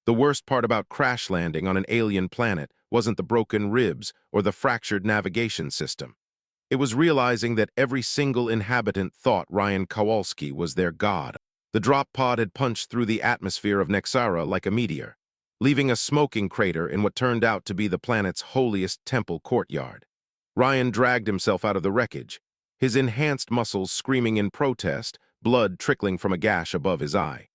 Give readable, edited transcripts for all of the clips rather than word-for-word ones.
The worst part about crash landing on an alien planet wasn't the broken ribs or the fractured navigation system. It was realizing that every single inhabitant thought Ryan Kowalski was their god. The drop pod had punched through the atmosphere of Nexara like a meteor, leaving a smoking crater in what turned out to be the planet's holiest temple courtyard. Ryan dragged himself out of the wreckage, his enhanced muscles screaming in protest, blood trickling from a gash above his eye.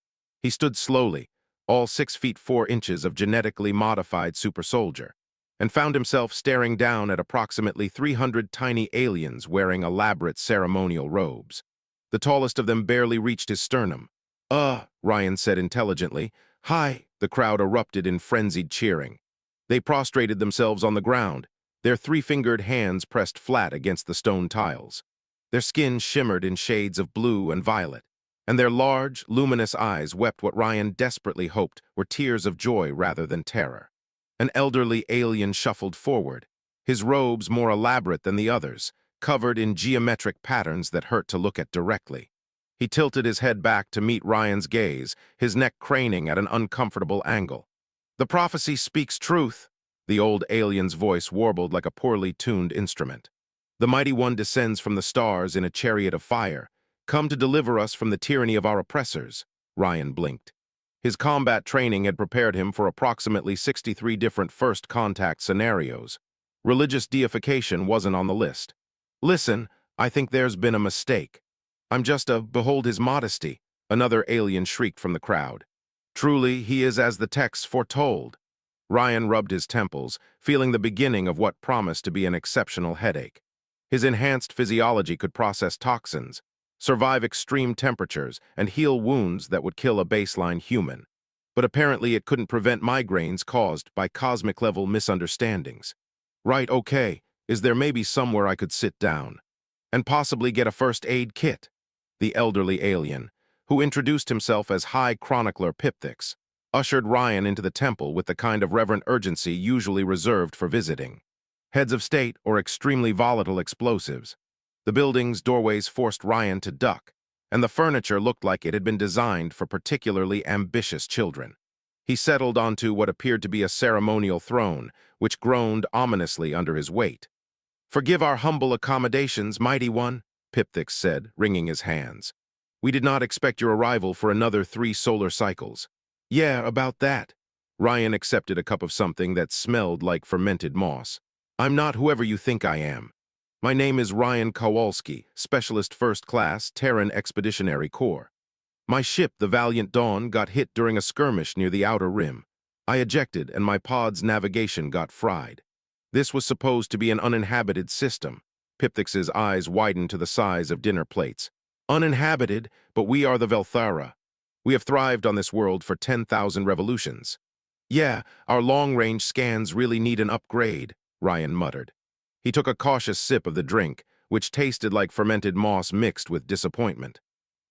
He stood slowly, all 6 feet 4 inches of genetically modified super soldier, and found himself staring down at approximately 300 tiny aliens wearing elaborate ceremonial robes. The tallest of them barely reached his sternum. Ryan said intelligently. Hi, the crowd erupted in frenzied cheering. They prostrated themselves on the ground, their 3-fingered hands pressed flat against the stone tiles. Their skin shimmered in shades of blue and violet, and their large, luminous eyes wept what Ryan desperately hoped were tears of joy rather than terror. An elderly alien shuffled forward, his robes more elaborate than the others, covered in geometric patterns that hurt to look at directly. He tilted his head back to meet Ryan's gaze, his neck craning at an uncomfortable angle. "The prophecy speaks truth," the old alien's voice warbled like a poorly tuned instrument. "The Mighty One descends from the stars in a chariot of fire, come to deliver us from the tyranny of our oppressors." Ryan blinked. His combat training had prepared him for approximately 63 different first contact scenarios. Religious deification wasn't on the list. "Listen, I think there's been a mistake. I'm just behold his modesty," another alien shrieked from the crowd. "Truly, he is as the texts foretold." Ryan rubbed his temples, feeling the beginning of what promised to be an exceptional headache. His enhanced physiology could process toxins, survive extreme temperatures, and heal wounds that would kill a baseline human. But apparently it couldn't prevent migraines caused by cosmic-level misunderstandings. "Right, okay, is there maybe somewhere I could sit down and possibly get a first aid kit?" The elderly alien, who introduced himself as High Chronicler Pipthix, ushered Ryan into the temple with the kind of reverent urgency usually reserved for visiting. Heads of state or extremely volatile explosives. The building's doorways forced Ryan to duck, and the furniture looked like it had been designed for particularly ambitious children. He settled onto what appeared to be a ceremonial throne, which groaned ominously under his weight. "Forgive our humble accommodations, Mighty One," Pipthix said, wringing his hands. "We did not expect your arrival for another 3 solar cycles." "Yeah, about that." Ryan accepted a cup of something that smelled like fermented moss. "I'm not whoever you think I am. My name is Ryan Kowalski, Specialist First Class, Terran Expeditionary Corps. My ship, the Valiant Dawn, got hit during a skirmish near the Outer Rim. I ejected, and my pod's navigation got fried. This was supposed to be an uninhabited system." Pipthix's eyes widened to the size of dinner plates. "Uninhabited, but we are the Velthara. We have thrived on this world for 10,000 revolutions." "Yeah, our long-range scans really need an upgrade," Ryan muttered. He took a cautious sip of the drink, which tasted like fermented moss mixed with disappointment.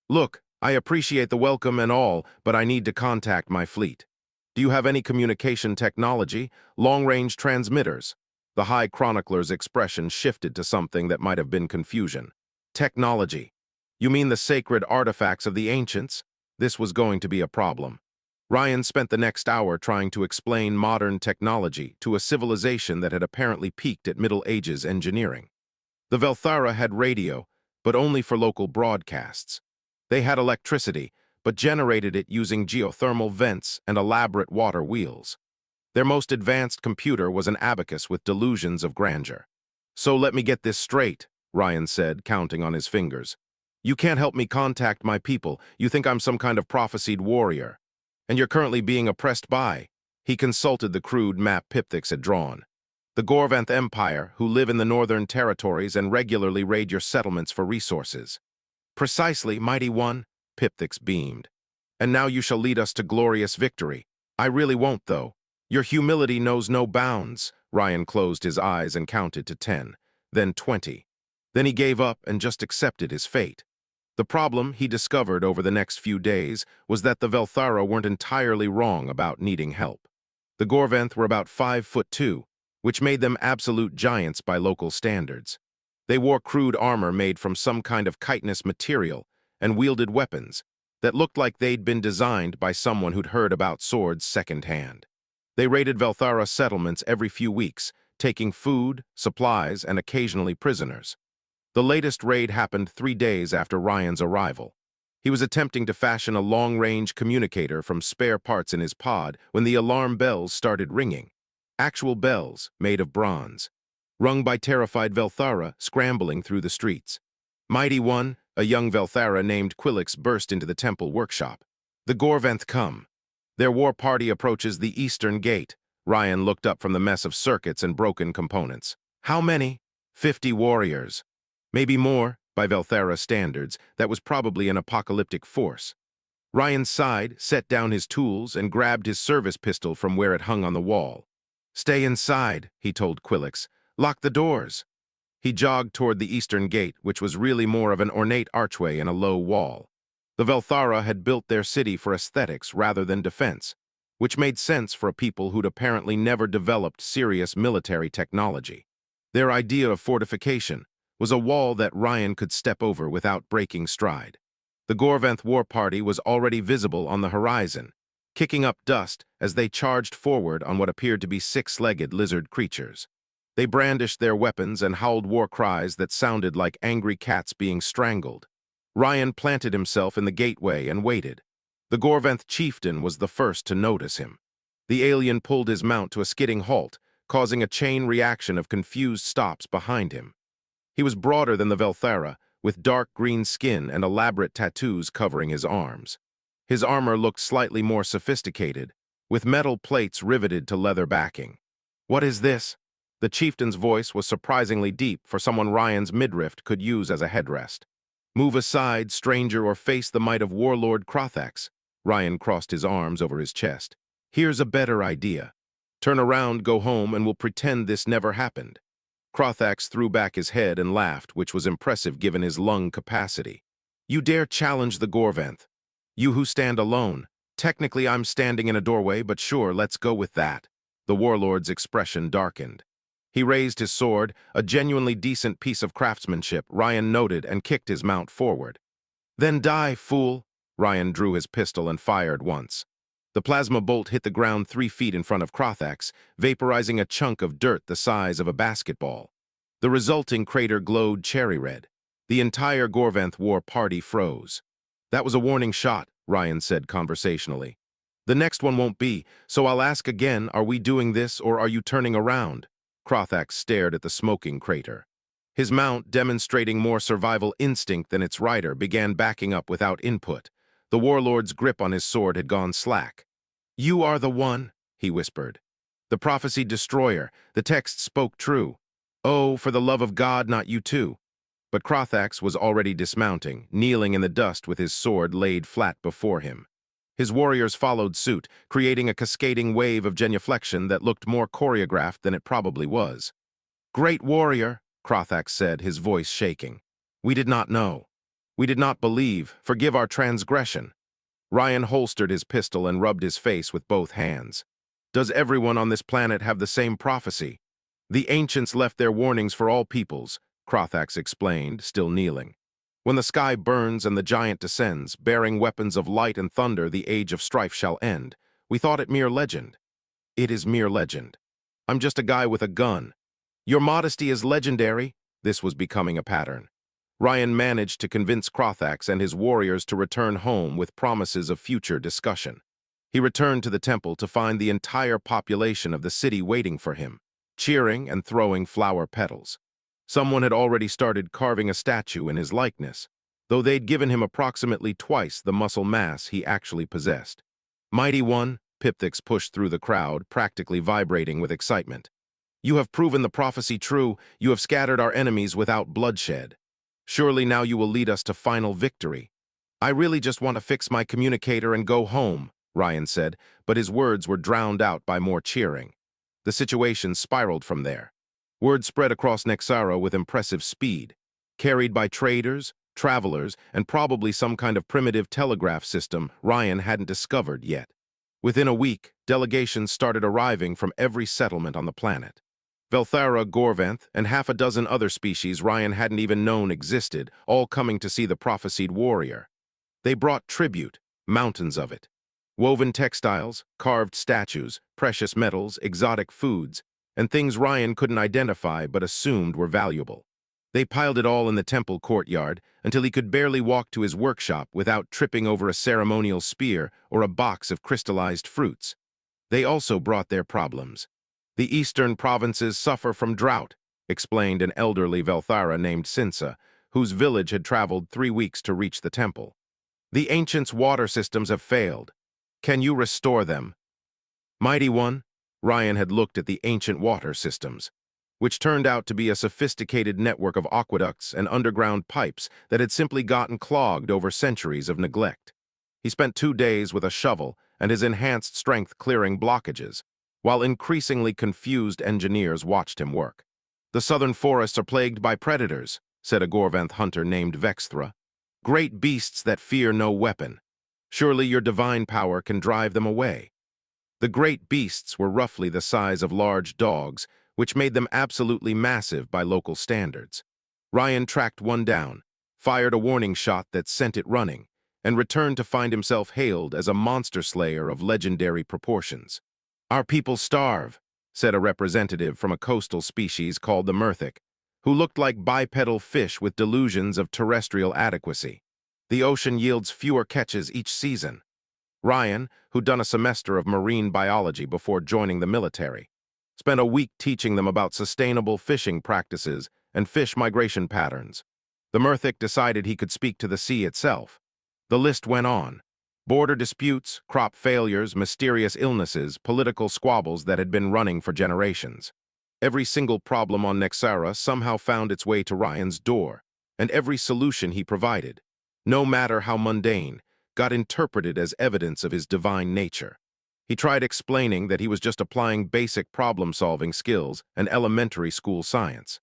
"Look, I appreciate the welcome and all, but I need to contact my fleet. Do you have any communication technology, long-range transmitters?" The High Chronicler's expression shifted to something that might have been confusion. "Technology? You mean the sacred artifacts of the ancients?" This was going to be a problem. Ryan spent the next hour trying to explain modern technology to a civilization that had apparently peaked at Middle Ages engineering. The Velthara had radio, but only for local broadcasts. They had electricity, but generated it using geothermal vents and elaborate water wheels. Their most advanced computer was an abacus with delusions of grandeur. "So let me get this straight," Ryan said, counting on his fingers. "You can't help me contact my people. You think I'm some kind of prophesied warrior. And you're currently being oppressed by." He consulted the crude map Pipthix had drawn. "The Gorvanth Empire, who live in the northern territories and regularly raid your settlements for resources." "Precisely, Mighty One," Pipthix beamed. "And now you shall lead us to glorious victory. I really won't, though. Your humility knows no bounds." Ryan closed his eyes and counted to 10, then 20. Then he gave up and just accepted his fate. The problem he discovered over the next few days was that the Velthara weren't entirely wrong about needing help. The Gorvanth were about 5'2", which made them absolute giants by local standards. They wore crude armor made from some kind of chitinous material and wielded weapons, that looked like they'd been designed by someone who'd heard about swords secondhand. They raided Velthara settlements every few weeks, taking food, supplies, and occasionally prisoners. The latest raid happened 3 days after Ryan's arrival. He was attempting to fashion a long-range communicator from spare parts in his pod when the alarm bells started ringing. Actual bells, made of bronze, rung by terrified Velthara scrambling through the streets. Mighty One, a young Velthara named Quillix, burst into the temple workshop. The Gorventh come. Their war party approaches the eastern gate. Ryan looked up from the mess of circuits and broken components. How many? 50 warriors. Maybe more, by Velthara standards. That was probably an apocalyptic force. Ryan sighed, set down his tools, and grabbed his service pistol from where it hung on the wall. Stay inside, he told Quillix. Lock the doors. He jogged toward the eastern gate, which was really more of an ornate archway in a low wall. The Velthara had built their city for aesthetics rather than defense, which made sense for a people who'd apparently never developed serious military technology. Their idea of fortification was a wall that Ryan could step over without breaking stride. The Gorventh war party was already visible on the horizon, kicking up dust as they charged forward on what appeared to be six-legged lizard creatures. They brandished their weapons and howled war cries that sounded like angry cats being strangled. Ryan planted himself in the gateway and waited. The Gorventh chieftain was the first to notice him. The alien pulled his mount to a skidding halt, causing a chain reaction of confused stops behind him. He was broader than the Velthara, with dark green skin and elaborate tattoos covering his arms. His armor looked slightly more sophisticated, with metal plates riveted to leather backing. What is this? The chieftain's voice was surprisingly deep for someone Ryan's midriff could use as a headrest. Move aside, stranger, or face the might of Warlord Crothax. Ryan crossed his arms over his chest. Here's a better idea. Turn around, go home, and we'll pretend this never happened. Crothax threw back his head and laughed, which was impressive given his lung capacity. You dare challenge the Gorventh? You who stand alone. Technically, I'm standing in a doorway, but sure, let's go with that. The warlord's expression darkened. He raised his sword, a genuinely decent piece of craftsmanship, Ryan noted, and kicked his mount forward. Then die, fool! Ryan drew his pistol and fired once. The plasma bolt hit the ground 3 feet in front of Crothax, vaporizing a chunk of dirt the size of a basketball. The resulting crater glowed cherry red. The entire Gorventh war party froze. That was a warning shot, Ryan said conversationally. The next one won't be, so I'll ask again, are we doing this or are you turning around? Crothax stared at the smoking crater. His mount, demonstrating more survival instinct than its rider, began backing up without input. The warlord's grip on his sword had gone slack. You are the one, he whispered. The prophesied destroyer. The text spoke true. Oh, for the love of God, not you too. But Crothax was already dismounting, kneeling in the dust with his sword laid flat before him. His warriors followed suit, creating a cascading wave of genuflection that looked more choreographed than it probably was. Great warrior, Crothax said, his voice shaking. We did not know. We did not believe. Forgive our transgression. Ryan holstered his pistol and rubbed his face with both hands. Does everyone on this planet have the same prophecy? The ancients left their warnings for all peoples, Crothax explained, still kneeling. When the sky burns and the giant descends, bearing weapons of light and thunder, the age of strife shall end. We thought it mere legend. It is mere legend. I'm just a guy with a gun. Your modesty is legendary. This was becoming a pattern. Ryan managed to convince Crothax and his warriors to return home with promises of future discussion. He returned to the temple to find the entire population of the city waiting for him, cheering and throwing flower petals. Someone had already started carving a statue in his likeness, though they'd given him approximately twice the muscle mass he actually possessed. Mighty One, Pipthix pushed through the crowd, practically vibrating with excitement. You have proven the prophecy true. You have scattered our enemies without bloodshed. Surely now you will lead us to final victory. I really just want to fix my communicator and go home, Ryan said, but his words were drowned out by more cheering. The situation spiraled from there. Word spread across Nexara with impressive speed, carried by traders, travelers, and probably some kind of primitive telegraph system Ryan hadn't discovered yet. Within a week, delegations started arriving from every settlement on the planet. Velthara, Gorventh, and half a dozen other species Ryan hadn't even known existed, all coming to see the prophesied warrior. They brought tribute, mountains of it. Woven textiles, carved statues, precious metals, exotic foods, and things Ryan couldn't identify but assumed were valuable. They piled it all in the temple courtyard until he could barely walk to his workshop without tripping over a ceremonial spear or a box of crystallized fruits. They also brought their problems. The eastern provinces suffer from drought, explained an elderly Velthara named Sinsa, whose village had traveled 3 weeks to reach the temple. The ancients' water systems have failed. Can you restore them? Mighty One, Ryan had looked at the ancient water systems, which turned out to be a sophisticated network of aqueducts and underground pipes that had simply gotten clogged over centuries of neglect. He spent 2 days with a shovel and his enhanced strength clearing blockages, while increasingly confused engineers watched him work. The southern forests are plagued by predators, said a Gorvanth hunter named Vexthra. Great beasts that fear no weapon. Surely your divine power can drive them away. The great beasts were roughly the size of large dogs, which made them absolutely massive by local standards. Ryan tracked one down, fired a warning shot that sent it running, and returned to find himself hailed as a monster slayer of legendary proportions. Our people starve, said a representative from a coastal species called the Murthic, who looked like bipedal fish with delusions of terrestrial adequacy. The ocean yields fewer catches each season. Ryan, who'd done a semester of marine biology before joining the military, spent a week teaching them about sustainable fishing practices and fish migration patterns. The Murthic decided he could speak to the sea itself. The list went on. Border disputes, crop failures, mysterious illnesses, political squabbles that had been running for generations. Every single problem on Nexara somehow found its way to Ryan's door, and every solution he provided, no matter how mundane, got interpreted as evidence of his divine nature. He tried explaining that he was just applying basic problem-solving skills and elementary school science.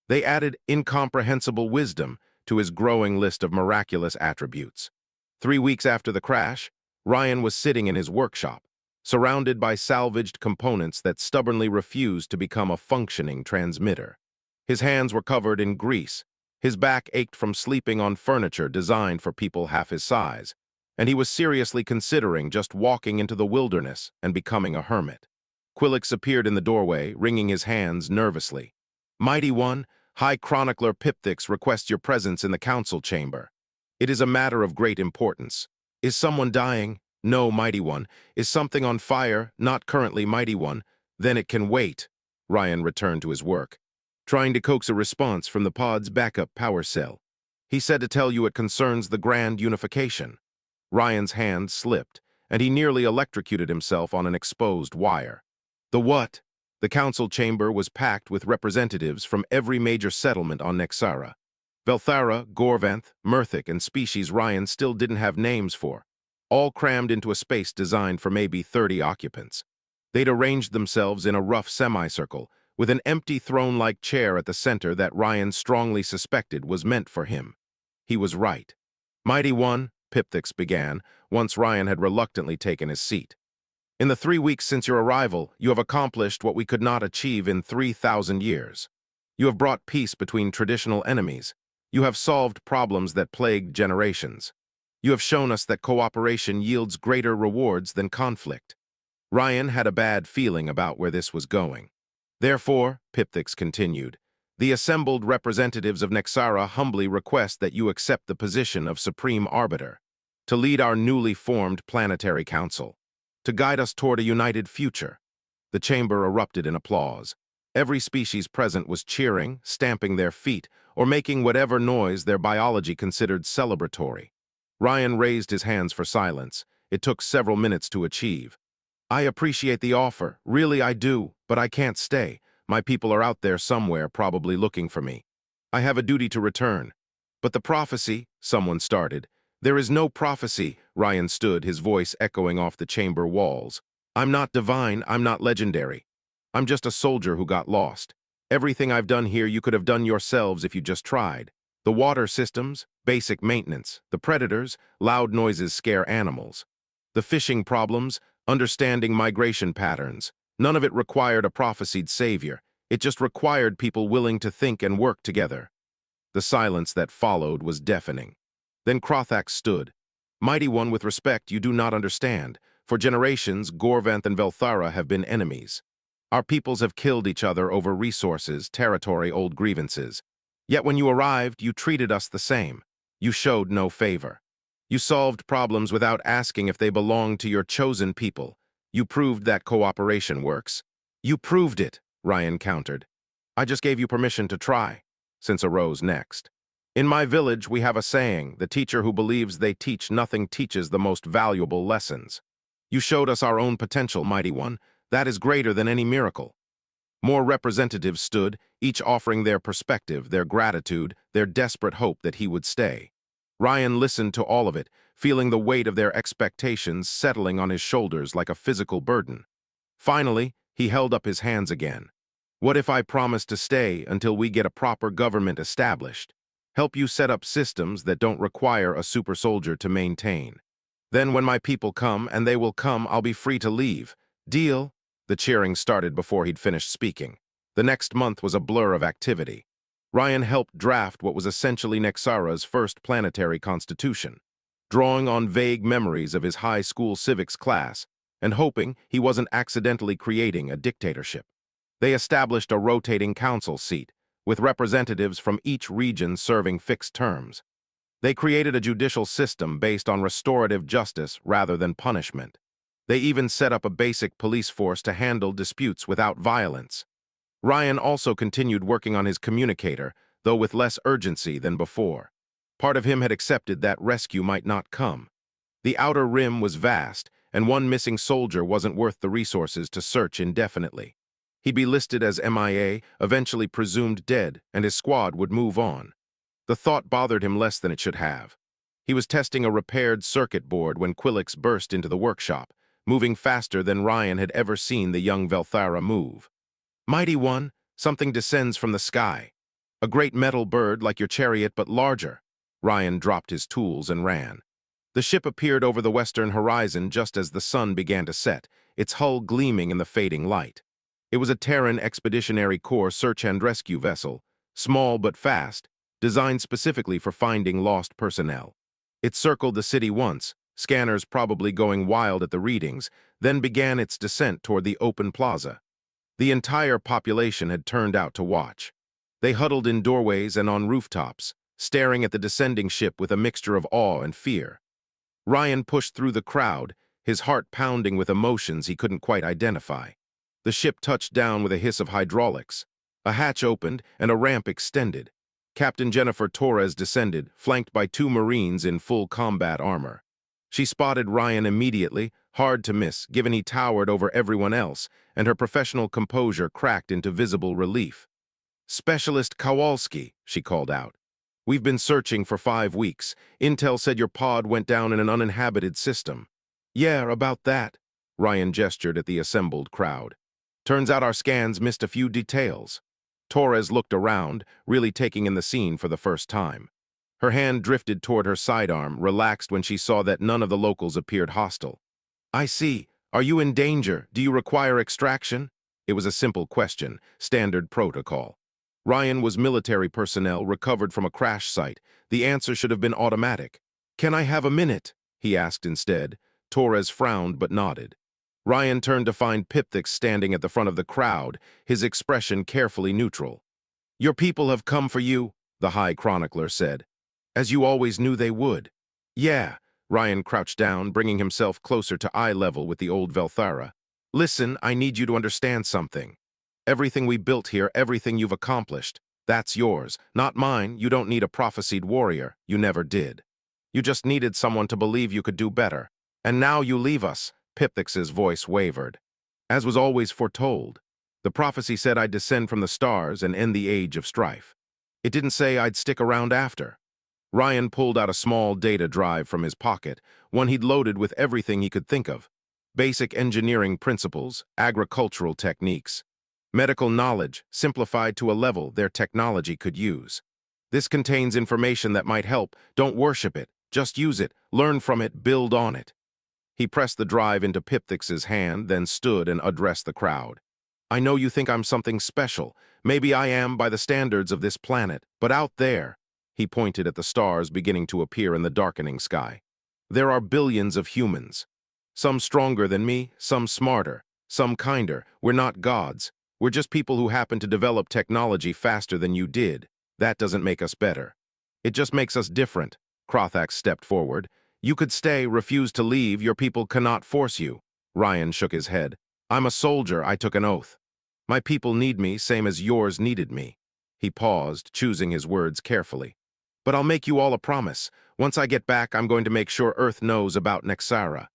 They added incomprehensible wisdom to his growing list of miraculous attributes. 3 weeks after the crash, Ryan was sitting in his workshop, surrounded by salvaged components that stubbornly refused to become a functioning transmitter. His hands were covered in grease, his back ached from sleeping on furniture designed for people half his size, and he was seriously considering just walking into the wilderness and becoming a hermit. Quillix appeared in the doorway, wringing his hands nervously. Mighty One, High Chronicler Pipthix requests your presence in the council chamber. It is a matter of great importance. Is someone dying? No, Mighty One. Is something on fire? Not currently, Mighty One. Then it can wait. Ryan returned to his work, trying to coax a response from the pod's backup power cell. He said to tell you it concerns the grand unification. Ryan's hand slipped, and he nearly electrocuted himself on an exposed wire. The what? The council chamber was packed with representatives from every major settlement on Nexara. Velthara, Gorvanth, Murthic, and species Ryan still didn't have names for, all crammed into a space designed for maybe 30 occupants. They'd arranged themselves in a rough semicircle, with an empty throne-like chair at the center that Ryan strongly suspected was meant for him. He was right. Mighty One, Pipthix began, once Ryan had reluctantly taken his seat. In the 3 weeks since your arrival, you have accomplished what we could not achieve in 3,000 years. You have brought peace between traditional enemies. You have solved problems that plagued generations. You have shown us that cooperation yields greater rewards than conflict. Ryan had a bad feeling about where this was going. Therefore, Pipthix continued, the assembled representatives of Nexara humbly request that you accept the position of Supreme Arbiter, to lead our newly formed planetary council, to guide us toward a united future. The chamber erupted in applause. Every species present was cheering, stamping their feet, or making whatever noise their biology considered celebratory. Ryan raised his hands for silence. It took several minutes to achieve. I appreciate the offer, really I do, but I can't stay. My people are out there somewhere, probably looking for me. I have a duty to return. But the prophecy, someone started. There is no prophecy, Ryan stood, his voice echoing off the chamber walls. I'm not divine, I'm not legendary. I'm just a soldier who got lost. Everything I've done here you could have done yourselves if you just tried. The water systems, basic maintenance. The predators, loud noises scare animals. The fishing problems, understanding migration patterns. None of it required a prophesied savior. It just required people willing to think and work together. The silence that followed was deafening. Then Krothax stood. Mighty One, with respect, you do not understand. For generations, Gorvanth and Velthara have been enemies. Our peoples have killed each other over resources, territory, old grievances. Yet when you arrived, you treated us the same. You showed no favor. You solved problems without asking if they belonged to your chosen people. You proved that cooperation works. You proved it, Ryan countered. I just gave you permission to try. Since arose next. In my village, we have a saying, the teacher who believes they teach nothing teaches the most valuable lessons. You showed us our own potential, Mighty One. That is greater than any miracle. More representatives stood, each offering their perspective, their gratitude, their desperate hope that he would stay. Ryan listened to all of it, feeling the weight of their expectations settling on his shoulders like a physical burden. Finally, he held up his hands again. What if I promise to stay until we get a proper government established? Help you set up systems that don't require a super soldier to maintain. Then when my people come, and they will come, I'll be free to leave. Deal? The cheering started before he'd finished speaking. The next month was a blur of activity. Ryan helped draft what was essentially Nexara's first planetary constitution, drawing on vague memories of his high school civics class and hoping he wasn't accidentally creating a dictatorship. They established a rotating council seat, with representatives from each region serving fixed terms. They created a judicial system based on restorative justice rather than punishment. They even set up a basic police force to handle disputes without violence. Ryan also continued working on his communicator, though with less urgency than before. Part of him had accepted that rescue might not come. The outer rim was vast, and one missing soldier wasn't worth the resources to search indefinitely. He'd be listed as MIA, eventually presumed dead, and his squad would move on. The thought bothered him less than it should have. He was testing a repaired circuit board when Quillix burst into the workshop, moving faster than Ryan had ever seen the young Velthara move. Mighty One, something descends from the sky. A great metal bird like your chariot, but larger. Ryan dropped his tools and ran. The ship appeared over the western horizon just as the sun began to set, its hull gleaming in the fading light. It was a Terran Expeditionary Corps search and rescue vessel, small but fast, designed specifically for finding lost personnel. It circled the city once, scanners probably going wild at the readings, then began its descent toward the open plaza. The entire population had turned out to watch. They huddled in doorways and on rooftops, staring at the descending ship with a mixture of awe and fear. Ryan pushed through the crowd, his heart pounding with emotions he couldn't quite identify. The ship touched down with a hiss of hydraulics. A hatch opened and a ramp extended. Captain Jennifer Torres descended, flanked by two Marines in full combat armor. She spotted Ryan immediately, hard to miss, given he towered over everyone else, and her professional composure cracked into visible relief. "Specialist Kowalski," she called out. "We've been searching for 5 weeks. Intel said your pod went down in an uninhabited system." "Yeah, about that," Ryan gestured at the assembled crowd. "Turns out our scans missed a few details." Torres looked around, really taking in the scene for the first time. Her hand drifted toward her sidearm, relaxed when she saw that none of the locals appeared hostile. "I see. Are you in danger? Do you require extraction?" It was a simple question, standard protocol. Ryan was military personnel recovered from a crash site. The answer should have been automatic. "Can I have a minute?" he asked instead. Torres frowned but nodded. Ryan turned to find Pipthix standing at the front of the crowd, his expression carefully neutral. "Your people have come for you," the High Chronicler said. "As you always knew they would." "Yeah." Ryan crouched down, bringing himself closer to eye level with the old Velthara. "Listen, I need you to understand something. Everything we built here, everything you've accomplished, that's yours, not mine. You don't need a prophesied warrior. You never did. You just needed someone to believe you could do better. And now you leave us." Pipthix's voice wavered. "As was always foretold. The prophecy said I'd descend from the stars and end the age of strife. It didn't say I'd stick around after." Ryan pulled out a small data drive from his pocket, one he'd loaded with everything he could think of. Basic engineering principles, agricultural techniques, medical knowledge simplified to a level their technology could use. "This contains information that might help. Don't worship it. Just use it, learn from it, build on it." He pressed the drive into Pipthix's hand, then stood and addressed the crowd. "I know you think I'm something special. Maybe I am by the standards of this planet, but out there," he pointed at the stars beginning to appear in the darkening sky. There are billions of humans. Some stronger than me, some smarter, some kinder. We're not gods. We're just people who happen to develop technology faster than you did. That doesn't make us better. It just makes us different. Krothax stepped forward. You could stay, refuse to leave. Your people cannot force you. Ryan shook his head. I'm a soldier. I took an oath. My people need me, same as yours needed me. He paused, choosing his words carefully. But I'll make you all a promise. Once I get back, I'm going to make sure Earth knows about Nexara.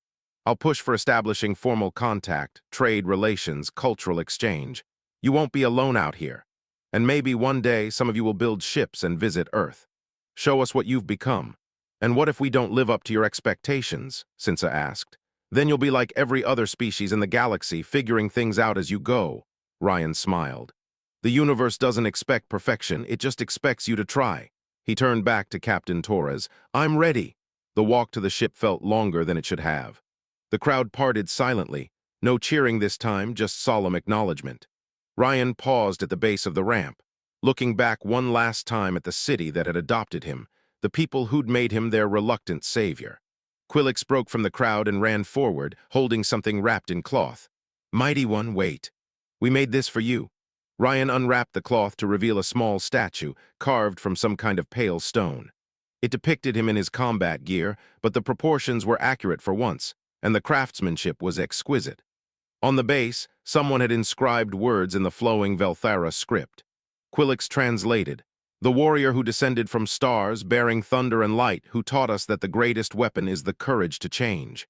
I'll push for establishing formal contact, trade relations, cultural exchange. You won't be alone out here. And maybe one day some of you will build ships and visit Earth. Show us what you've become. And what if we don't live up to your expectations? Sinsa asked. Then you'll be like every other species in the galaxy, figuring things out as you go. Ryan smiled. The universe doesn't expect perfection, it just expects you to try. He turned back to Captain Torres. I'm ready. The walk to the ship felt longer than it should have. The crowd parted silently. No cheering this time, just solemn acknowledgement. Ryan paused at the base of the ramp, looking back one last time at the city that had adopted him, the people who'd made him their reluctant savior. Quillix broke from the crowd and ran forward, holding something wrapped in cloth. Mighty One, wait. We made this for you. Ryan unwrapped the cloth to reveal a small statue, carved from some kind of pale stone. It depicted him in his combat gear, but the proportions were accurate for once, and the craftsmanship was exquisite. On the base, someone had inscribed words in the flowing Velthara script. Quillix translated, "The warrior who descended from stars, bearing thunder and light, who taught us that the greatest weapon is the courage to change."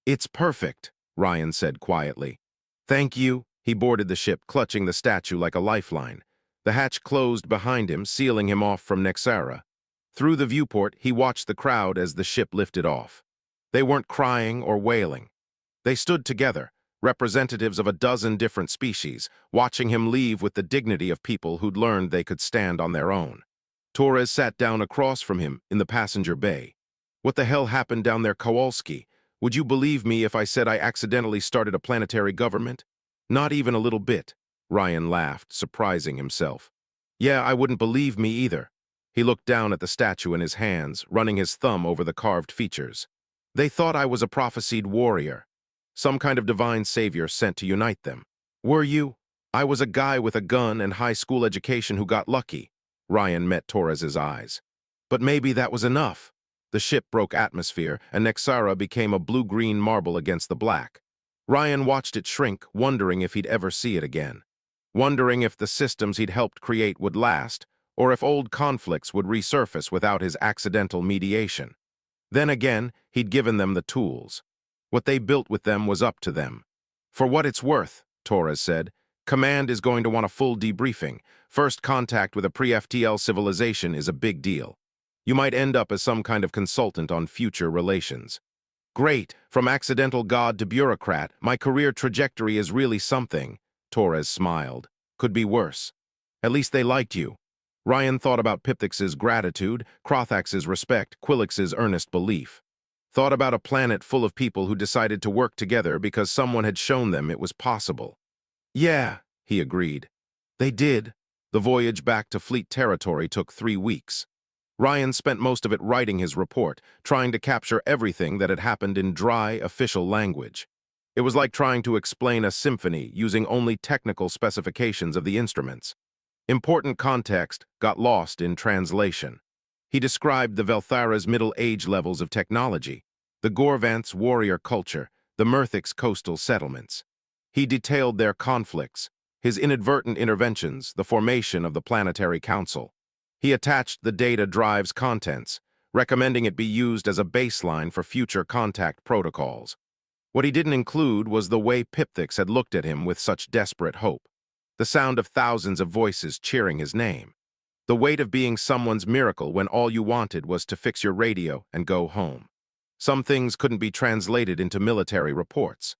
It's perfect, Ryan said quietly. Thank you. He boarded the ship, clutching the statue like a lifeline. The hatch closed behind him, sealing him off from Nexara. Through the viewport, he watched the crowd as the ship lifted off. They weren't crying or wailing. They stood together, representatives of a dozen different species, watching him leave with the dignity of people who'd learned they could stand on their own. Torres sat down across from him in the passenger bay. What the hell happened down there, Kowalski? Would you believe me if I said I accidentally started a planetary government? Not even a little bit. Ryan laughed, surprising himself. Yeah, I wouldn't believe me either. He looked down at the statue in his hands, running his thumb over the carved features. They thought I was a prophesied warrior. Some kind of divine savior sent to unite them. Were you? I was a guy with a gun and high school education who got lucky. Ryan met Torres's eyes. But maybe that was enough. The ship broke atmosphere, and Nexara became a blue-green marble against the black. Ryan watched it shrink, wondering if he'd ever see it again. Wondering if the systems he'd helped create would last, or if old conflicts would resurface without his accidental mediation. Then again, he'd given them the tools. What they built with them was up to them. For what it's worth, Torres said, Command is going to want a full debriefing. First contact with a pre-FTL civilization is a big deal. You might end up as some kind of consultant on future relations. Great, from accidental god to bureaucrat, my career trajectory is really something, Torres smiled. Could be worse. At least they liked you. Ryan thought about Pipthix's gratitude, Krothax's respect, Quillix's earnest belief. Thought about a planet full of people who decided to work together because someone had shown them it was possible. Yeah, he agreed. They did. The voyage back to Fleet territory took 3 weeks. Ryan spent most of it writing his report, trying to capture everything that had happened in dry, official language. It was like trying to explain a symphony using only technical specifications of the instruments. Important context got lost in translation. He described the Velthara's middle age levels of technology, the Gorvant's warrior culture, the Murthic's coastal settlements. He detailed their conflicts, his inadvertent interventions, the formation of the Planetary Council. He attached the data drive's contents, recommending it be used as a baseline for future contact protocols. What he didn't include was the way Pipthix had looked at him with such desperate hope, the sound of thousands of voices cheering his name, the weight of being someone's miracle when all you wanted was to fix your radio and go home. Some things couldn't be translated into military reports.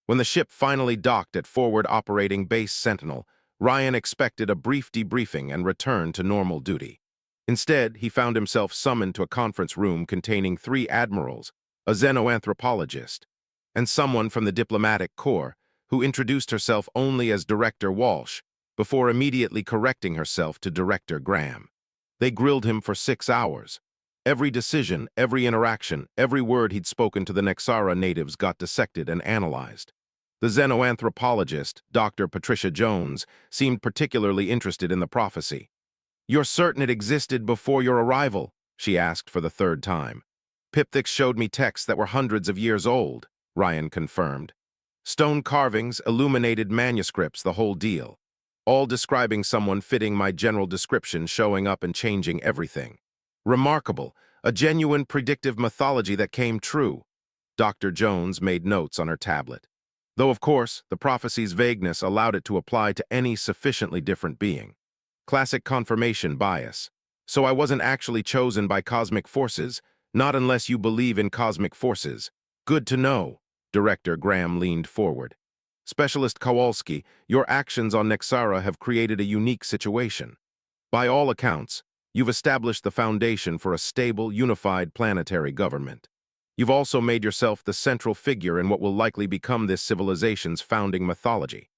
When the ship finally docked at Forward Operating Base Sentinel, Ryan expected a brief debriefing and return to normal duty. Instead, he found himself summoned to a conference room containing 3 admirals, a xenoanthropologist, and someone from the diplomatic corps, who introduced herself only as Director Walsh, before immediately correcting herself to Director Graham. They grilled him for 6 hours. Every decision, every interaction, every word he'd spoken to the Nexara natives got dissected and analyzed. The xenoanthropologist, Dr. Patricia Jones, seemed particularly interested in the prophecy. "You're certain it existed before your arrival?" she asked for the third time. "Pipthix showed me texts that were hundreds of years old," Ryan confirmed. "Stone carvings, illuminated manuscripts, the whole deal. All describing someone fitting my general description, showing up and changing everything. Remarkable, a genuine predictive mythology that came true." Dr. Jones made notes on her tablet. Though, of course, the prophecy's vagueness allowed it to apply to any sufficiently different being. Classic confirmation bias. "So I wasn't actually chosen by cosmic forces, not unless you believe in cosmic forces. Good to know." Director Graham leaned forward. "Specialist Kowalski, your actions on Nexara have created a unique situation. By all accounts, you've established the foundation for a stable, unified planetary government. You've also made yourself the central figure in what will likely become this civilization's founding mythology."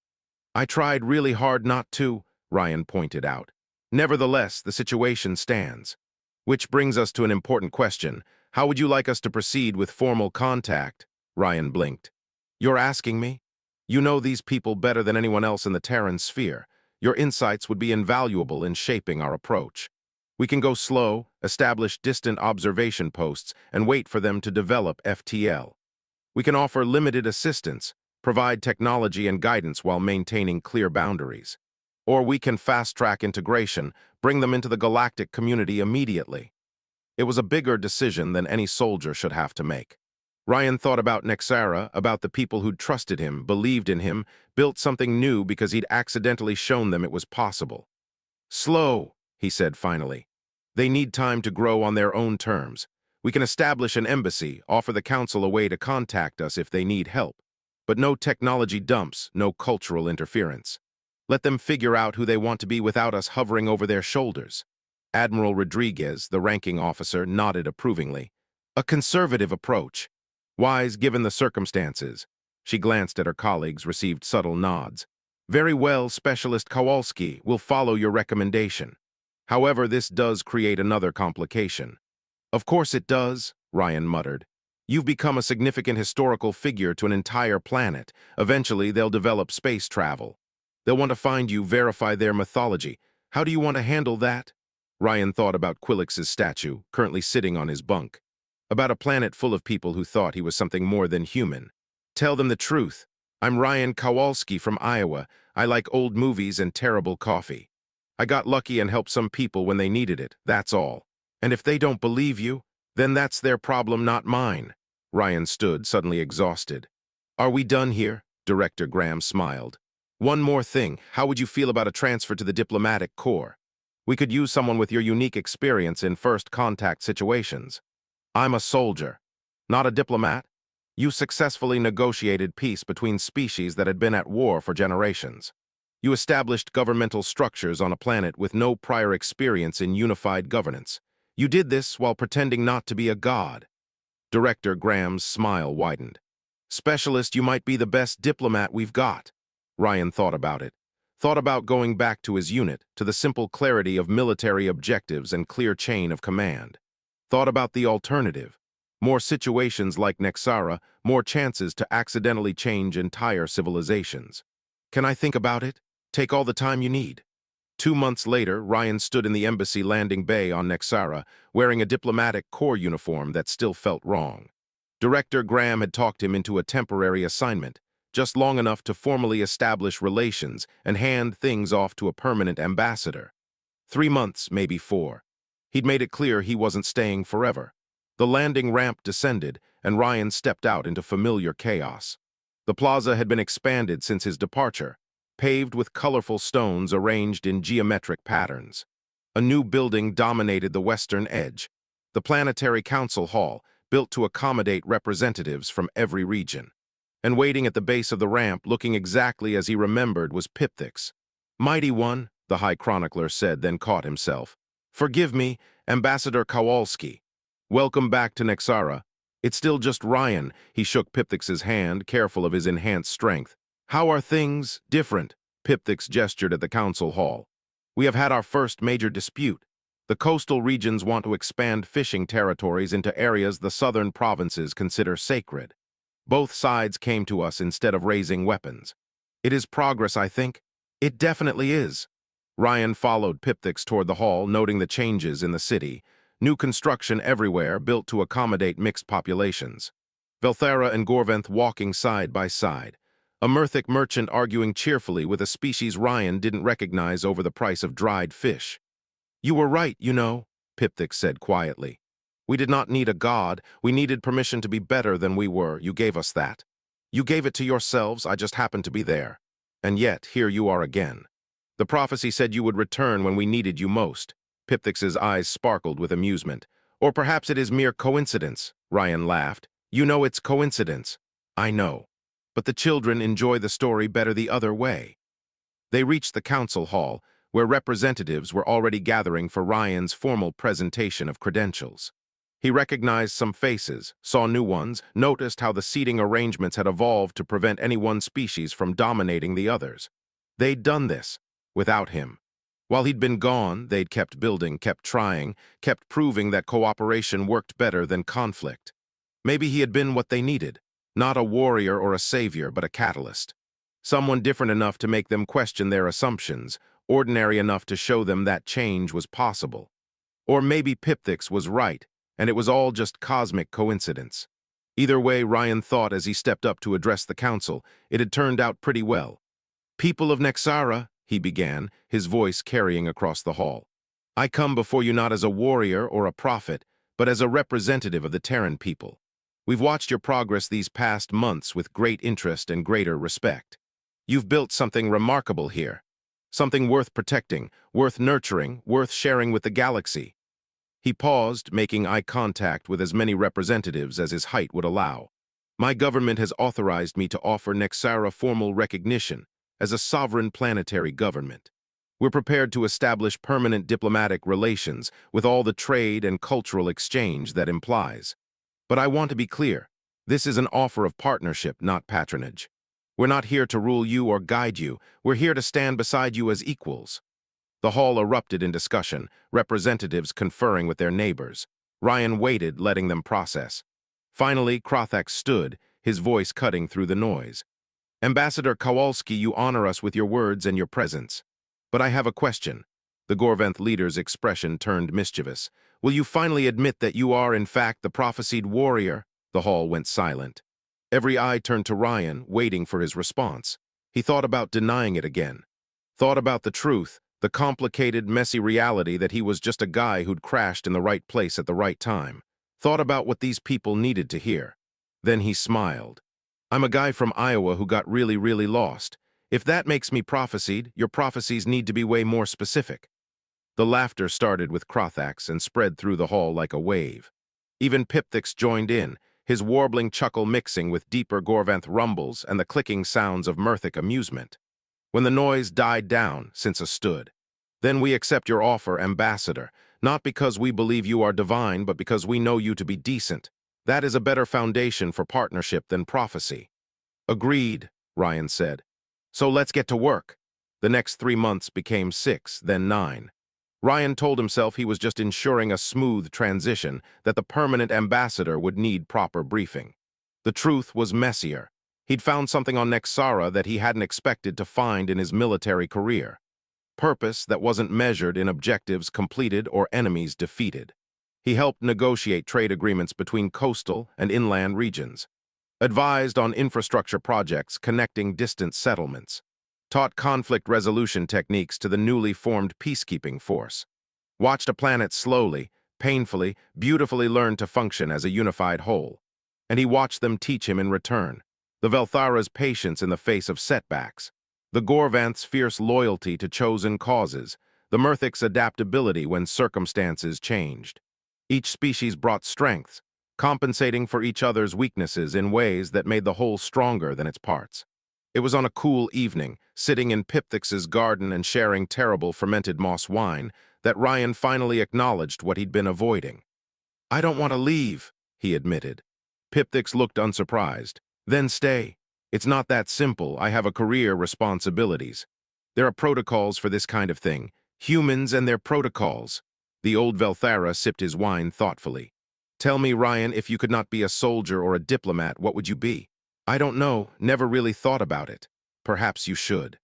"I tried really hard not to," Ryan pointed out. "Nevertheless, the situation stands. Which brings us to an important question. How would you like us to proceed with formal contact?" Ryan blinked. "You're asking me? You know these people better than anyone else in the Terran sphere. Your insights would be invaluable in shaping our approach. We can go slow, establish distant observation posts, and wait for them to develop FTL. We can offer limited assistance, provide technology and guidance while maintaining clear boundaries. Or we can fast-track integration, bring them into the galactic community immediately." It was a bigger decision than any soldier should have to make. Ryan thought about Nexara, about the people who'd trusted him, believed in him, built something new because he'd accidentally shown them it was possible. "Slow," he said finally. "They need time to grow on their own terms. We can establish an embassy, offer the council a way to contact us if they need help. But no technology dumps, no cultural interference. Let them figure out who they want to be without us hovering over their shoulders." Admiral Rodriguez, the ranking officer, nodded approvingly. "A conservative approach. Wise given the circumstances." She glanced at her colleagues, received subtle nods. "Very well, Specialist Kowalski, we'll follow your recommendation. However, this does create another complication." "Of course it does," Ryan muttered. "You've become a significant historical figure to an entire planet. Eventually, they'll develop space travel. They'll want to find you, verify their mythology. How do you want to handle that?" Ryan thought about Quillix's statue, currently sitting on his bunk. About a planet full of people who thought he was something more than human. "Tell them the truth. I'm Ryan Kowalski from Iowa. I like old movies and terrible coffee. I got lucky and helped some people when they needed it, that's all. And if they don't believe you, then that's their problem, not mine." Ryan stood, suddenly exhausted. "Are we done here?" Director Graham smiled. "One more thing. How would you feel about a transfer to the diplomatic corps? We could use someone with your unique experience in first contact situations." "I'm a soldier, not a diplomat. You successfully negotiated peace between species that had been at war for generations. You established governmental structures on a planet with no prior experience in unified governance. You did this while pretending not to be a god." Director Graham's smile widened. "Specialist, you might be the best diplomat we've got." Ryan thought about it. Thought about going back to his unit, to the simple clarity of military objectives and clear chain of command. Thought about the alternative. More situations like Nexara, more chances to accidentally change entire civilizations. "Can I think about it? Take all the time you need." 2 months later, Ryan stood in the embassy landing bay on Nexara, wearing a diplomatic corps uniform that still felt wrong. Director Graham had talked him into a temporary assignment, just long enough to formally establish relations and hand things off to a permanent ambassador. 3 months, maybe 4. He'd made it clear he wasn't staying forever. The landing ramp descended, and Ryan stepped out into familiar chaos. The plaza had been expanded since his departure, paved with colorful stones arranged in geometric patterns. A new building dominated the western edge, the Planetary Council Hall, built to accommodate representatives from every region. And waiting at the base of the ramp, looking exactly as he remembered, was Pipthix. "Mighty One," the High Chronicler said, then caught himself. "Forgive me, Ambassador Kowalski. Welcome back to Nexara. It's still just Ryan." He shook Pipthix's hand, careful of his enhanced strength. "How are things different?" Pipthix gestured at the council hall. "We have had our first major dispute. The coastal regions want to expand fishing territories into areas the southern provinces consider sacred. Both sides came to us instead of raising weapons. It is progress, I think. It definitely is. Ryan followed Pipthix toward the hall, noting the changes in the city. New construction everywhere, built to accommodate mixed populations. Velthara and Gorventh walking side by side. A Murthic merchant arguing cheerfully with a species Ryan didn't recognize over the price of dried fish. "You were right, you know," Pipthix said quietly. "We did not need a god. We needed permission to be better than we were. You gave us that. You gave it to yourselves. I just happened to be there. And yet, here you are again. The prophecy said you would return when we needed you most." Pipthix's eyes sparkled with amusement. "Or perhaps it is mere coincidence," Ryan laughed. "You know it's coincidence." "I know. But the children enjoy the story better the other way." They reached the council hall, where representatives were already gathering for Ryan's formal presentation of credentials. He recognized some faces, saw new ones, noticed how the seating arrangements had evolved to prevent any one species from dominating the others. They'd done this without him. While he'd been gone, they'd kept building, kept trying, kept proving that cooperation worked better than conflict. Maybe he had been what they needed, not a warrior or a savior, but a catalyst. Someone different enough to make them question their assumptions, ordinary enough to show them that change was possible. Or maybe Pipthix was right, and it was all just cosmic coincidence. Either way, Ryan thought as he stepped up to address the council, it had turned out pretty well. "People of Nexara," he began, his voice carrying across the hall. "I come before you not as a warrior or a prophet, but as a representative of the Terran people. We've watched your progress these past months with great interest and greater respect. You've built something remarkable here. Something worth protecting, worth nurturing, worth sharing with the galaxy." He paused, making eye contact with as many representatives as his height would allow. "My government has authorized me to offer Nexara formal recognition as a sovereign planetary government. We're prepared to establish permanent diplomatic relations with all the trade and cultural exchange that implies. But I want to be clear, this is an offer of partnership, not patronage. We're not here to rule you or guide you. We're here to stand beside you as equals." The hall erupted in discussion, representatives conferring with their neighbors. Ryan waited, letting them process. Finally, Krothax stood, his voice cutting through the noise. "Ambassador Kowalski, you honor us with your words and your presence. But I have a question." The Gorventh leader's expression turned mischievous. "Will you finally admit that you are, in fact, the prophesied warrior?" The hall went silent. Every eye turned to Ryan, waiting for his response. He thought about denying it again. Thought about the truth, the complicated, messy reality that he was just a guy who'd crashed in the right place at the right time. Thought about what these people needed to hear. Then he smiled. "I'm a guy from Iowa who got really, really lost. If that makes me prophesied, your prophecies need to be way more specific." The laughter started with Krothax and spread through the hall like a wave. Even Pipthix joined in, his warbling chuckle mixing with deeper Gorventh rumbles and the clicking sounds of Murthic amusement. When the noise died down, Cinsa stood. "Then we accept your offer, Ambassador, not because we believe you are divine, but because we know you to be decent. That is a better foundation for partnership than prophecy." "Agreed," Ryan said. "So let's get to work." The next 3 months became 6, then 9. Ryan told himself he was just ensuring a smooth transition, that the permanent ambassador would need proper briefing. The truth was messier. He'd found something on Nexara that he hadn't expected to find in his military career. Purpose that wasn't measured in objectives completed or enemies defeated. He helped negotiate trade agreements between coastal and inland regions. Advised on infrastructure projects connecting distant settlements. Taught conflict resolution techniques to the newly formed peacekeeping force. Watched a planet slowly, painfully, beautifully learn to function as a unified whole. And he watched them teach him in return. The Velthara's patience in the face of setbacks. The Gorvanth's fierce loyalty to chosen causes. The Murthic's adaptability when circumstances changed. Each species brought strengths, compensating for each other's weaknesses in ways that made the whole stronger than its parts. It was on a cool evening, sitting in Pipthix's garden and sharing terrible fermented moss wine, that Ryan finally acknowledged what he'd been avoiding. "I don't want to leave," he admitted. Pipthix looked unsurprised. "Then stay. It's not that simple. I have a career responsibilities. There are protocols for this kind of thing. Humans and their protocols." The old Velthara sipped his wine thoughtfully. Tell me, Ryan, if you could not be a soldier or a diplomat, what would you be? I don't know, never really thought about it. Perhaps you should.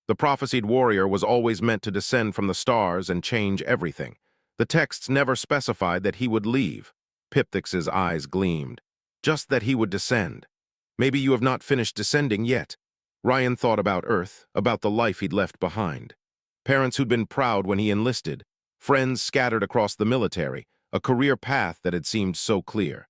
The prophesied warrior was always meant to descend from the stars and change everything. The texts never specified that he would leave. Pipthix's eyes gleamed. Just that he would descend. Maybe you have not finished descending yet. Ryan thought about Earth, about the life he'd left behind. Parents who'd been proud when he enlisted, friends scattered across the military, a career path that had seemed so clear.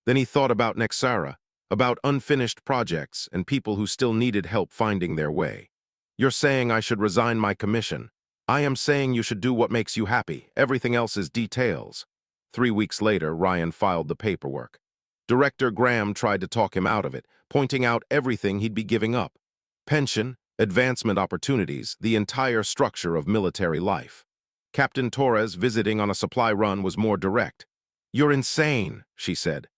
Then he thought about Nexara, about unfinished projects and people who still needed help finding their way. You're saying I should resign my commission. I am saying you should do what makes you happy. Everything else is details. 3 weeks later, Ryan filed the paperwork. Director Graham tried to talk him out of it, pointing out everything he'd be giving up. Pension, advancement opportunities, the entire structure of military life. Captain Torres, visiting on a supply run, was more direct. You're insane, she said.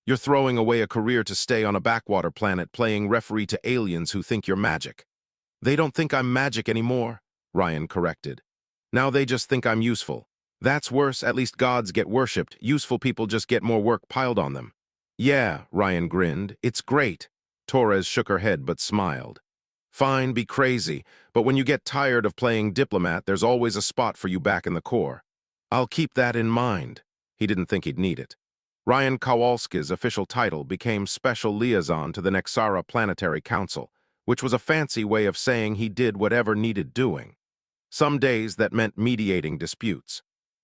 You're throwing away a career to stay on a backwater planet playing referee to aliens who think you're magic. They don't think I'm magic anymore, Ryan corrected. Now they just think I'm useful. That's worse, at least gods get worshipped, useful people just get more work piled on them. Yeah, Ryan grinned, it's great. Torres shook her head but smiled. Fine, be crazy, but when you get tired of playing diplomat, there's always a spot for you back in the Corps. I'll keep that in mind. He didn't think he'd need it. Ryan Kowalski's official title became Special Liaison to the Nexara Planetary Council, which was a fancy way of saying he did whatever needed doing. Some days that meant mediating disputes.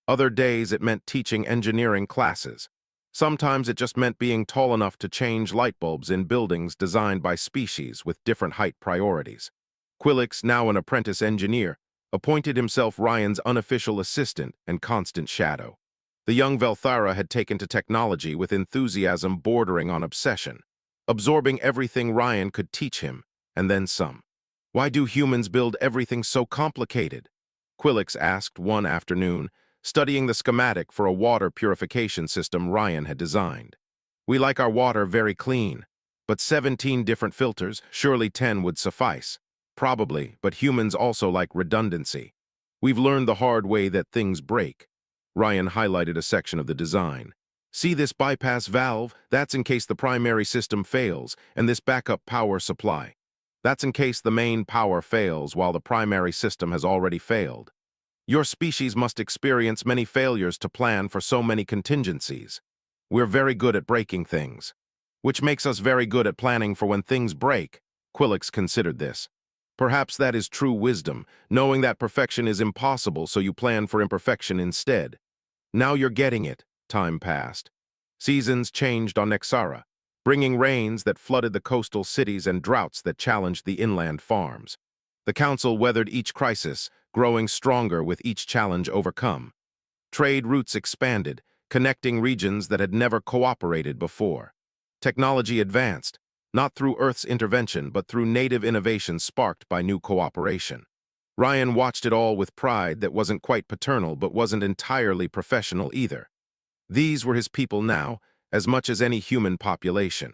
Other days it meant teaching engineering classes. Sometimes it just meant being tall enough to change light bulbs in buildings designed by species with different height priorities. Quillix, now an apprentice engineer, appointed himself Ryan's unofficial assistant and constant shadow. The young Velthara had taken to technology with enthusiasm bordering on obsession, absorbing everything Ryan could teach him, and then some. Why do humans build everything so complicated? Quillix asked one afternoon, studying the schematic for a water purification system Ryan had designed. We like our water very clean, but 17 different filters, surely 10 would suffice. Probably, but humans also like redundancy. We've learned the hard way that things break. Ryan highlighted a section of the design. See this bypass valve? That's in case the primary system fails, and this backup power supply. That's in case the main power fails while the primary system has already failed. Your species must experience many failures to plan for so many contingencies. We're very good at breaking things, which makes us very good at planning for when things break. Quillix considered this. Perhaps that is true wisdom, knowing that perfection is impossible, so you plan for imperfection instead. Now you're getting it. Time passed. Seasons changed on Nexara, bringing rains that flooded the coastal cities and droughts that challenged the inland farms. The council weathered each crisis, growing stronger with each challenge overcome. Trade routes expanded, connecting regions that had never cooperated before. Technology advanced, not through Earth's intervention, but through native innovation sparked by new cooperation. Ryan watched it all with pride that wasn't quite paternal but wasn't entirely professional either. These were his people now, as much as any human population.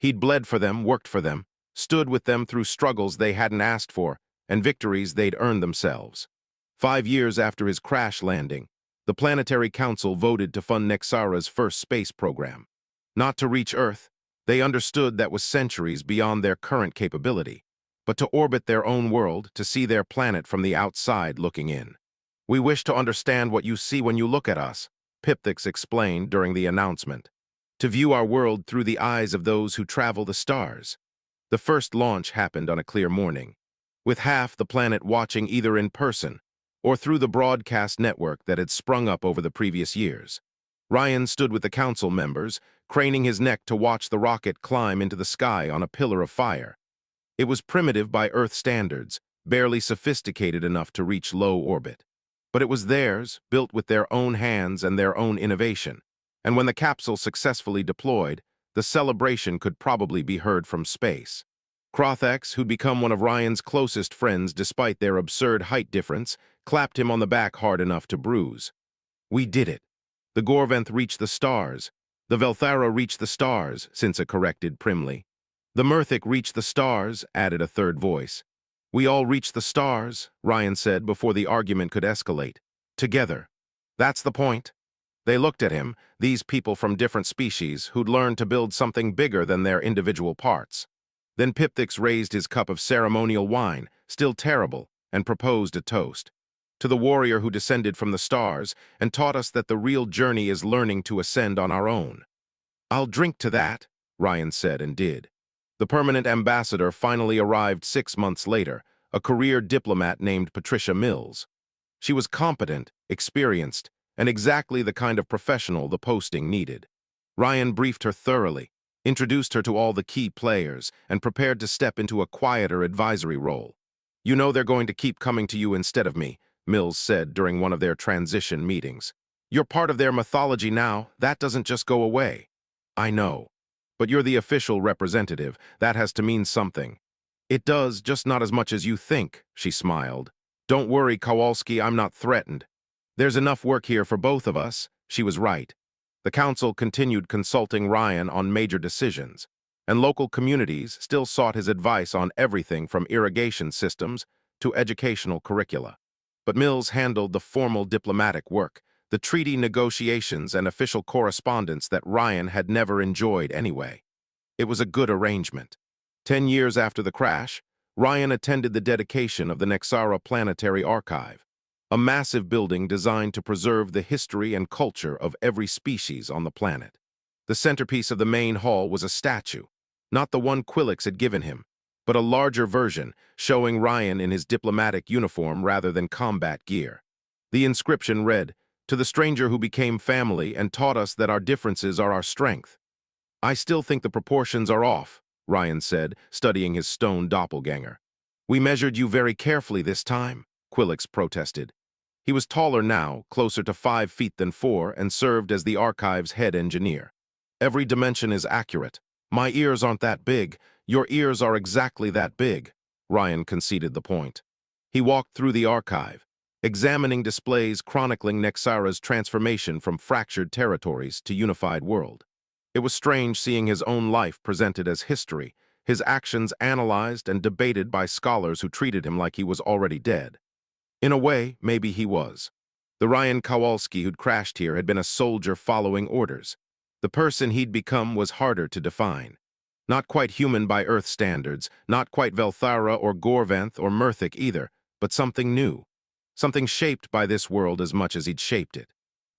He'd bled for them, worked for them, stood with them through struggles they hadn't asked for, and victories they'd earned themselves. 5 years after his crash landing, the Planetary Council voted to fund Nexara's first space program. Not to reach Earth, they understood that was centuries beyond their current capability, but to orbit their own world, to see their planet from the outside looking in. We wish to understand what you see when you look at us, Pipthix explained during the announcement. To view our world through the eyes of those who travel the stars. The first launch happened on a clear morning, with half the planet watching either in person or through the broadcast network that had sprung up over the previous years. Ryan stood with the council members, craning his neck to watch the rocket climb into the sky on a pillar of fire. It was primitive by Earth standards, barely sophisticated enough to reach low orbit. But it was theirs, built with their own hands and their own innovation. And when the capsule successfully deployed, the celebration could probably be heard from space. Krothex, who'd become one of Ryan's closest friends despite their absurd height difference, clapped him on the back hard enough to bruise. We did it. The Gorventh reached the stars. The Velthara reached the stars, Sinsa corrected primly. The Murthic reached the stars, added a third voice. We all reached the stars, Ryan said before the argument could escalate. Together. That's the point. They looked at him, these people from different species who'd learned to build something bigger than their individual parts. Then Pipthix raised his cup of ceremonial wine, still terrible, and proposed a toast. To the warrior who descended from the stars and taught us that the real journey is learning to ascend on our own. I'll drink to that, Ryan said and did. The permanent ambassador finally arrived 6 months later, a career diplomat named Patricia Mills. She was competent, experienced, and exactly the kind of professional the posting needed. Ryan briefed her thoroughly, introduced her to all the key players, and prepared to step into a quieter advisory role. You know they're going to keep coming to you instead of me, Mills said during one of their transition meetings. You're part of their mythology now. That doesn't just go away. I know. But you're the official representative. That has to mean something. It does, just not as much as you think, she smiled. Don't worry, Kowalski, I'm not threatened. There's enough work here for both of us. She was right. The council continued consulting Ryan on major decisions, and local communities still sought his advice on everything from irrigation systems to educational curricula. But Mills handled the formal diplomatic work, the treaty negotiations and official correspondence that Ryan had never enjoyed anyway. It was a good arrangement. 10 years after the crash, Ryan attended the dedication of the Nexara Planetary Archive, a massive building designed to preserve the history and culture of every species on the planet. The centerpiece of the main hall was a statue, not the one Quillix had given him, but a larger version showing Ryan in his diplomatic uniform rather than combat gear. The inscription read, "To the stranger who became family and taught us that our differences are our strength." I still think the proportions are off, Ryan said, studying his stone doppelganger. We measured you very carefully this time, Quillix protested. He was taller now, closer to 5 feet than 4, and served as the archive's head engineer. Every dimension is accurate. My ears aren't that big. Your ears are exactly that big, Ryan conceded the point. He walked through the archive, examining displays chronicling Nexara's transformation from fractured territories to unified world. It was strange seeing his own life presented as history, his actions analyzed and debated by scholars who treated him like he was already dead. In a way, maybe he was. The Ryan Kowalski who'd crashed here had been a soldier following orders. The person he'd become was harder to define. Not quite human by Earth standards, not quite Velthara or Gorvanth or Murthic either, but something new. Something shaped by this world as much as he'd shaped it.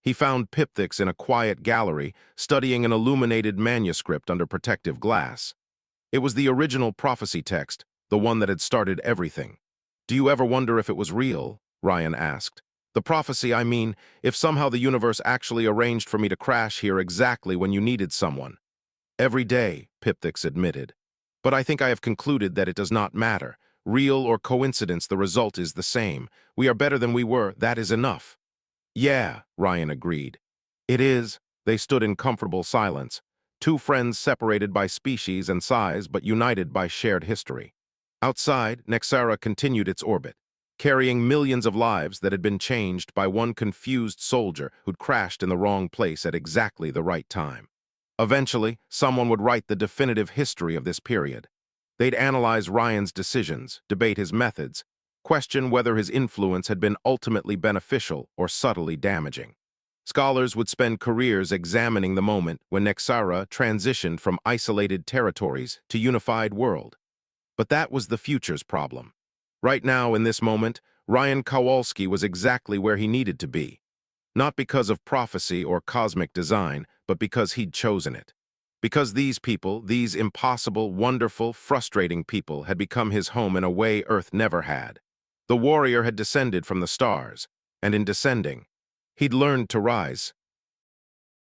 He found Pipthix in a quiet gallery, studying an illuminated manuscript under protective glass. It was the original prophecy text, the one that had started everything. Do you ever wonder if it was real? Ryan asked. The prophecy, I mean, if somehow the universe actually arranged for me to crash here exactly when you needed someone. Every day, Pipthix admitted. But I think I have concluded that it does not matter. Real or coincidence, the result is the same. We are better than we were, that is enough. Yeah, Ryan agreed. It is. They stood in comfortable silence, two friends separated by species and size but united by shared history. Outside, Nexara continued its orbit, carrying millions of lives that had been changed by one confused soldier who'd crashed in the wrong place at exactly the right time. Eventually, someone would write the definitive history of this period. They'd analyze Ryan's decisions, debate his methods, question whether his influence had been ultimately beneficial or subtly damaging. Scholars would spend careers examining the moment when Nexara transitioned from isolated territories to unified world. But that was the future's problem. Right now, in this moment, Ryan Kowalski was exactly where he needed to be. Not because of prophecy or cosmic design, but because he'd chosen it. Because these people, these impossible, wonderful, frustrating people, had become his home in a way Earth never had. The warrior had descended from the stars, and in descending, he'd learned to rise.